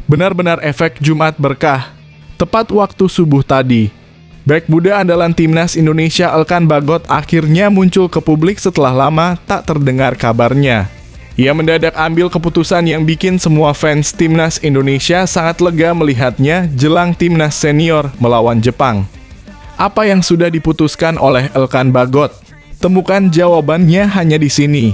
Benar-benar efek Jumat berkah. Tepat waktu subuh tadi, bek muda andalan timnas Indonesia Elkan Bagot akhirnya muncul ke publik setelah lama tak terdengar kabarnya. Ia mendadak ambil keputusan yang bikin semua fans timnas Indonesia sangat lega melihatnya jelang timnas senior melawan Jepang. Apa yang sudah diputuskan oleh Elkan Bagot? Temukan jawabannya hanya di sini.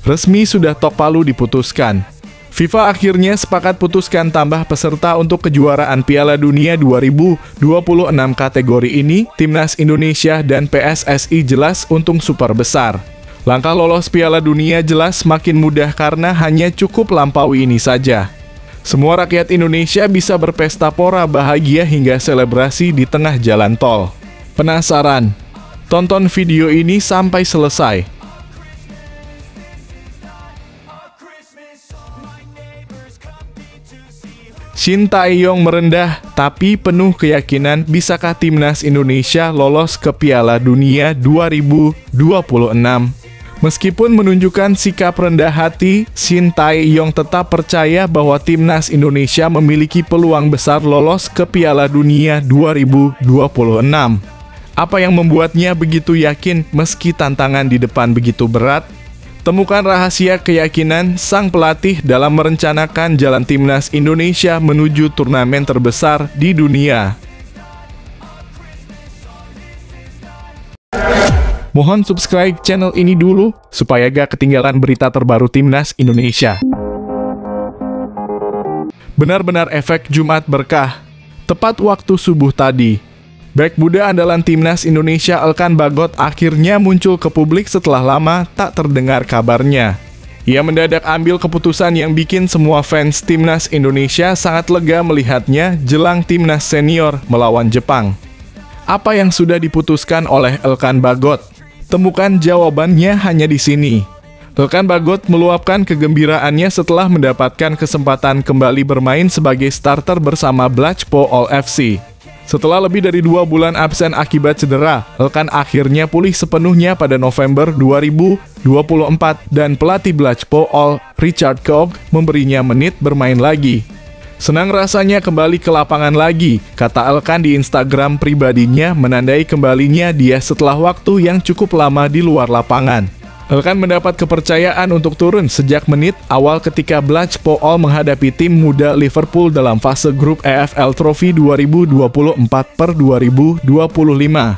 Resmi sudah tok palu diputuskan. FIFA akhirnya sepakat putuskan tambah peserta untuk kejuaraan Piala Dunia 2026 kategori ini, Timnas Indonesia dan PSSI jelas untung super besar. Langkah lolos Piala Dunia jelas makin mudah karena hanya cukup lampaui ini saja. Semua rakyat Indonesia bisa berpesta pora bahagia hingga selebrasi di tengah jalan tol. Penasaran? Tonton video ini sampai selesai. Shin Tae-yong merendah, tapi penuh keyakinan bisakah timnas Indonesia lolos ke Piala Dunia 2026. Meskipun menunjukkan sikap rendah hati, Shin Tae-yong tetap percaya bahwa timnas Indonesia memiliki peluang besar lolos ke Piala Dunia 2026. Apa yang membuatnya begitu yakin meski tantangan di depan begitu berat? Temukan rahasia keyakinan sang pelatih dalam merencanakan jalan timnas Indonesia menuju turnamen terbesar di dunia. Mohon subscribe channel ini dulu, supaya gak ketinggalan berita terbaru timnas Indonesia. Benar-benar efek Jumat berkah. Tepat waktu subuh tadi, bek muda andalan timnas Indonesia Elkan Bagot akhirnya muncul ke publik setelah lama tak terdengar kabarnya. Ia mendadak ambil keputusan yang bikin semua fans timnas Indonesia sangat lega melihatnya jelang timnas senior melawan Jepang. Apa yang sudah diputuskan oleh Elkan Bagot? Temukan jawabannya hanya di sini. Elkan Bagot meluapkan kegembiraannya setelah mendapatkan kesempatan kembali bermain sebagai starter bersama Blacpol FC. Setelah lebih dari 2 bulan absen akibat cedera, Elkan akhirnya pulih sepenuhnya pada November 2024 dan pelatih Blacpol, Richard Koch, memberinya menit bermain lagi. Senang rasanya kembali ke lapangan lagi, kata Elkan di Instagram pribadinya menandai kembalinya dia setelah waktu yang cukup lama di luar lapangan. Elkan mendapat kepercayaan untuk turun sejak menit awal ketika Blacpol menghadapi tim muda Liverpool dalam fase grup EFL Trophy 2024/2025.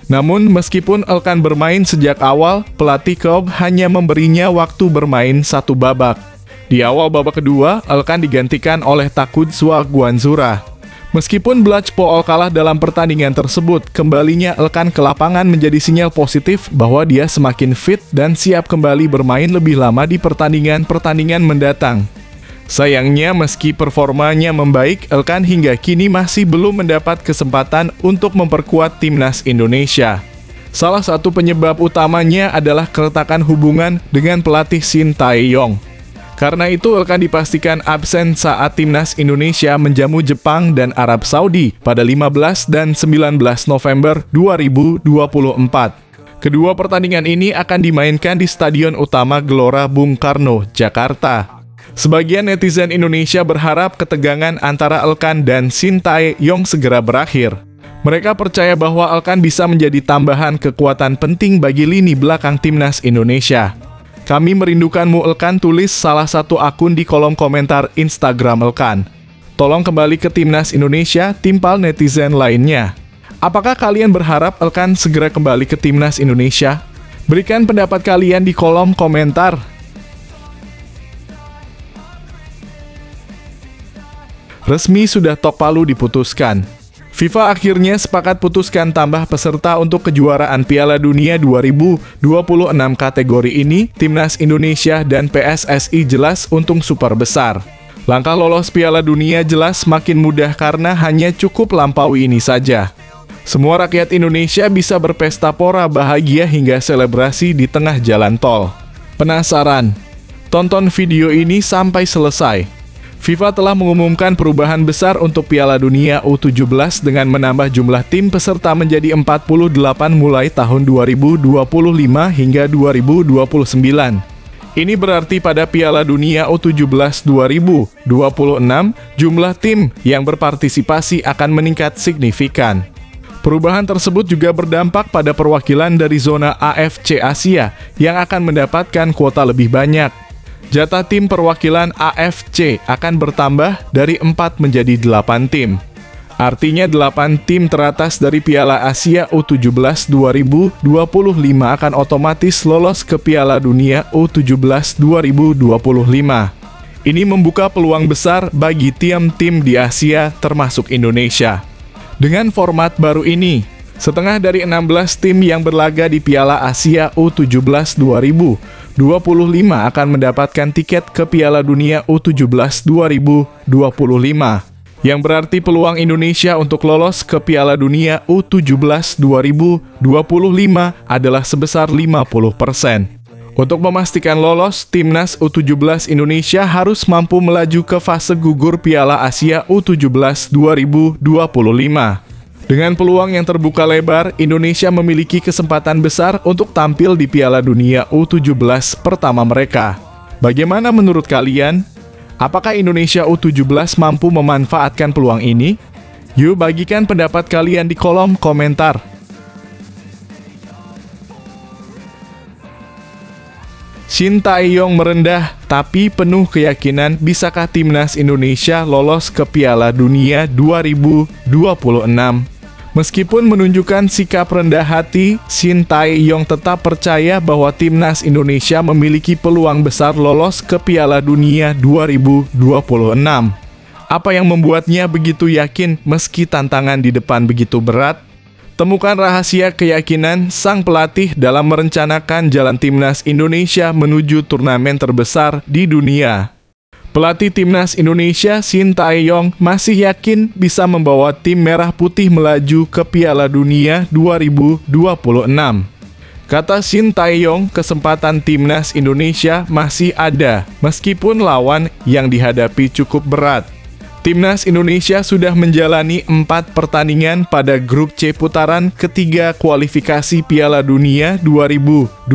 Namun meskipun Elkan bermain sejak awal, pelatih Koch hanya memberinya waktu bermain 1 babak. Di awal babak kedua, Elkan digantikan oleh Takutsuwa Guanzura. Meskipun Blacpol kalah dalam pertandingan tersebut, kembalinya Elkan ke lapangan menjadi sinyal positif bahwa dia semakin fit dan siap kembali bermain lebih lama di pertandingan-pertandingan mendatang. Sayangnya, meski performanya membaik, Elkan hingga kini masih belum mendapat kesempatan untuk memperkuat timnas Indonesia. Salah satu penyebab utamanya adalah keretakan hubungan dengan pelatih Shin Tae-yong. Karena itu, Elkan dipastikan absen saat timnas Indonesia menjamu Jepang dan Arab Saudi pada 15 dan 19 November 2024. Kedua pertandingan ini akan dimainkan di Stadion Utama Gelora Bung Karno, Jakarta. Sebagian netizen Indonesia berharap ketegangan antara Elkan dan Shin Tae-yong segera berakhir. Mereka percaya bahwa Elkan bisa menjadi tambahan kekuatan penting bagi lini belakang timnas Indonesia. Kami merindukanmu Elkan, tulis salah satu akun di kolom komentar Instagram Elkan. Tolong kembali ke timnas Indonesia, timpal netizen lainnya. Apakah kalian berharap Elkan segera kembali ke timnas Indonesia? Berikan pendapat kalian di kolom komentar. Resmi sudah tok palu diputuskan. FIFA akhirnya sepakat putuskan tambah peserta untuk kejuaraan Piala Dunia 2026 kategori ini, Timnas Indonesia dan PSSI jelas untung super besar. Langkah lolos Piala Dunia jelas makin mudah karena hanya cukup lampaui ini saja. Semua rakyat Indonesia bisa berpesta pora bahagia hingga selebrasi di tengah jalan tol. Penasaran? Tonton video ini sampai selesai. FIFA telah mengumumkan perubahan besar untuk Piala Dunia U17 dengan menambah jumlah tim peserta menjadi 48 mulai tahun 2025 hingga 2029. Ini berarti pada Piala Dunia U17 2026, jumlah tim yang berpartisipasi akan meningkat signifikan. Perubahan tersebut juga berdampak pada perwakilan dari zona AFC Asia yang akan mendapatkan kuota lebih banyak. Jatah tim perwakilan AFC akan bertambah dari 4 menjadi 8 tim. Artinya 8 tim teratas dari Piala Asia U17 2025 akan otomatis lolos ke Piala Dunia U17 2025. Ini membuka peluang besar bagi tim-tim di Asia termasuk Indonesia. Dengan format baru ini, setengah dari 16 tim yang berlaga di Piala Asia U17 2025 akan mendapatkan tiket ke Piala Dunia U17 2025, yang berarti peluang Indonesia untuk lolos ke Piala Dunia U17 2025 adalah sebesar 50%. Untuk memastikan lolos, Timnas U17 Indonesia harus mampu melaju ke fase gugur Piala Asia U17 2025. Dengan peluang yang terbuka lebar, Indonesia memiliki kesempatan besar untuk tampil di Piala Dunia U17 pertama mereka. Bagaimana menurut kalian? Apakah Indonesia U17 mampu memanfaatkan peluang ini? Yuk bagikan pendapat kalian di kolom komentar. Shin Tae-yong merendah, tapi penuh keyakinan bisakah Timnas Indonesia lolos ke Piala Dunia 2026. Meskipun menunjukkan sikap rendah hati, Shin Tae-yong tetap percaya bahwa Timnas Indonesia memiliki peluang besar lolos ke Piala Dunia 2026. Apa yang membuatnya begitu yakin meski tantangan di depan begitu berat? Temukan rahasia keyakinan sang pelatih dalam merencanakan jalan Timnas Indonesia menuju turnamen terbesar di dunia. Pelatih Timnas Indonesia Shin Tae-yong masih yakin bisa membawa tim merah putih melaju ke Piala Dunia 2026. Kata Shin Tae-yong, kesempatan Timnas Indonesia masih ada meskipun lawan yang dihadapi cukup berat. Timnas Indonesia sudah menjalani 4 pertandingan pada grup C putaran ketiga kualifikasi Piala Dunia 2026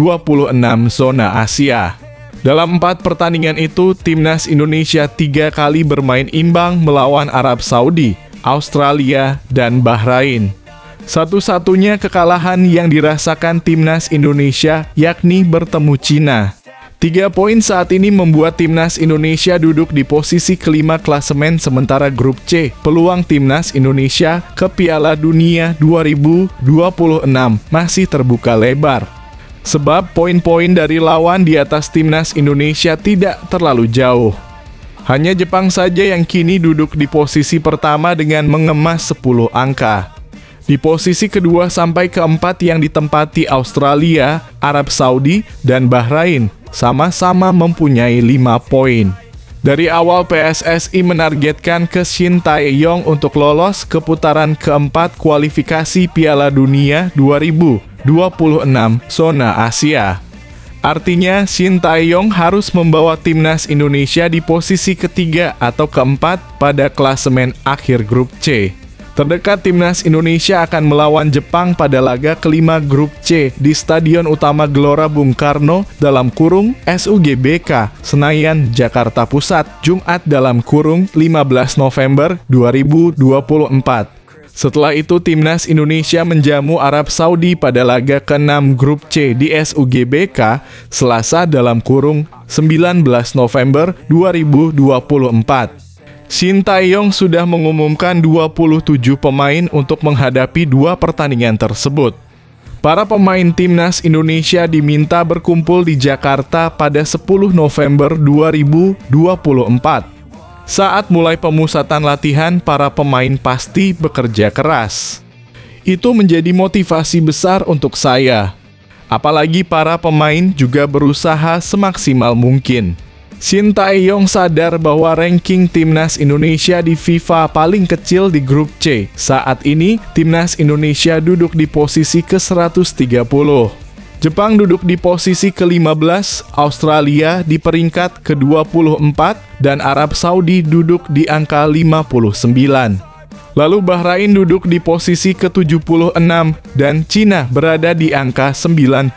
zona Asia. Dalam 4 pertandingan itu, Timnas Indonesia 3 kali bermain imbang melawan Arab Saudi, Australia, dan Bahrain. Satu-satunya kekalahan yang dirasakan Timnas Indonesia yakni bertemu Cina. 3 poin saat ini membuat Timnas Indonesia duduk di posisi kelima klasemen sementara grup C. Peluang Timnas Indonesia ke Piala Dunia 2026 masih terbuka lebar. Sebab poin-poin dari lawan di atas Timnas Indonesia tidak terlalu jauh. Hanya Jepang saja yang kini duduk di posisi pertama dengan mengemas 10 angka. Di posisi kedua sampai keempat yang ditempati Australia, Arab Saudi, dan Bahrain sama-sama mempunyai 5 poin. Dari awal PSSI menargetkan ke Shin Tae-yong untuk lolos ke putaran keempat kualifikasi Piala Dunia 2026 zona Asia. Artinya Shin Tae-yong harus membawa Timnas Indonesia di posisi ketiga atau keempat pada klasemen akhir grup C. Terdekat Timnas Indonesia akan melawan Jepang pada laga kelima grup C di Stadion Utama Gelora Bung Karno (SUGBK) Senayan, Jakarta Pusat, Jumat (15 November 2024). Setelah itu Timnas Indonesia menjamu Arab Saudi pada laga ke-6 grup C di SUGBK Selasa (19 November 2024). Shin Tae-yong sudah mengumumkan 27 pemain untuk menghadapi 2 pertandingan tersebut. Para pemain Timnas Indonesia diminta berkumpul di Jakarta pada 10 November 2024. Saat mulai pemusatan latihan, para pemain pasti bekerja keras. Itu menjadi motivasi besar untuk saya. Apalagi para pemain juga berusaha semaksimal mungkin. Shin Tae-yong sadar bahwa ranking Timnas Indonesia di FIFA paling kecil di grup C. Saat ini, Timnas Indonesia duduk di posisi ke-130. Jepang duduk di posisi ke-15, Australia di peringkat ke-24, dan Arab Saudi duduk di angka 59. Lalu Bahrain duduk di posisi ke-76, dan Cina berada di angka 92.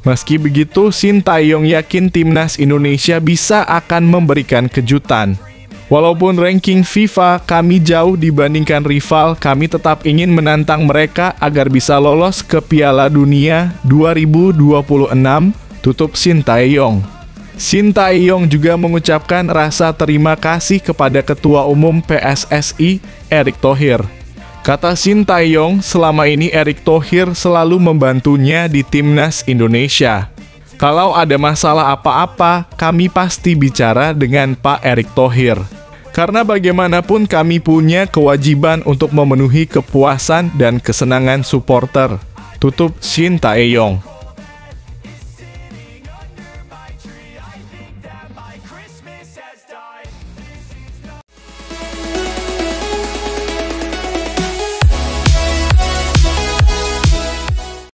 Meski begitu, Shin Tae-yong yakin timnas Indonesia bisa akan memberikan kejutan. Walaupun ranking FIFA kami jauh dibandingkan rival, kami tetap ingin menantang mereka agar bisa lolos ke Piala Dunia 2026, tutup Shin Tae-yong. Shin Tae-yong juga mengucapkan rasa terima kasih kepada Ketua Umum PSSI, Erick Thohir. Kata Shin Tae-yong, selama ini Erick Thohir selalu membantunya di timnas Indonesia. Kalau ada masalah apa-apa, kami pasti bicara dengan Pak Erick Thohir. Karena bagaimanapun kami punya kewajiban untuk memenuhi kepuasan dan kesenangan supporter. Tutup Shin Tae-yong.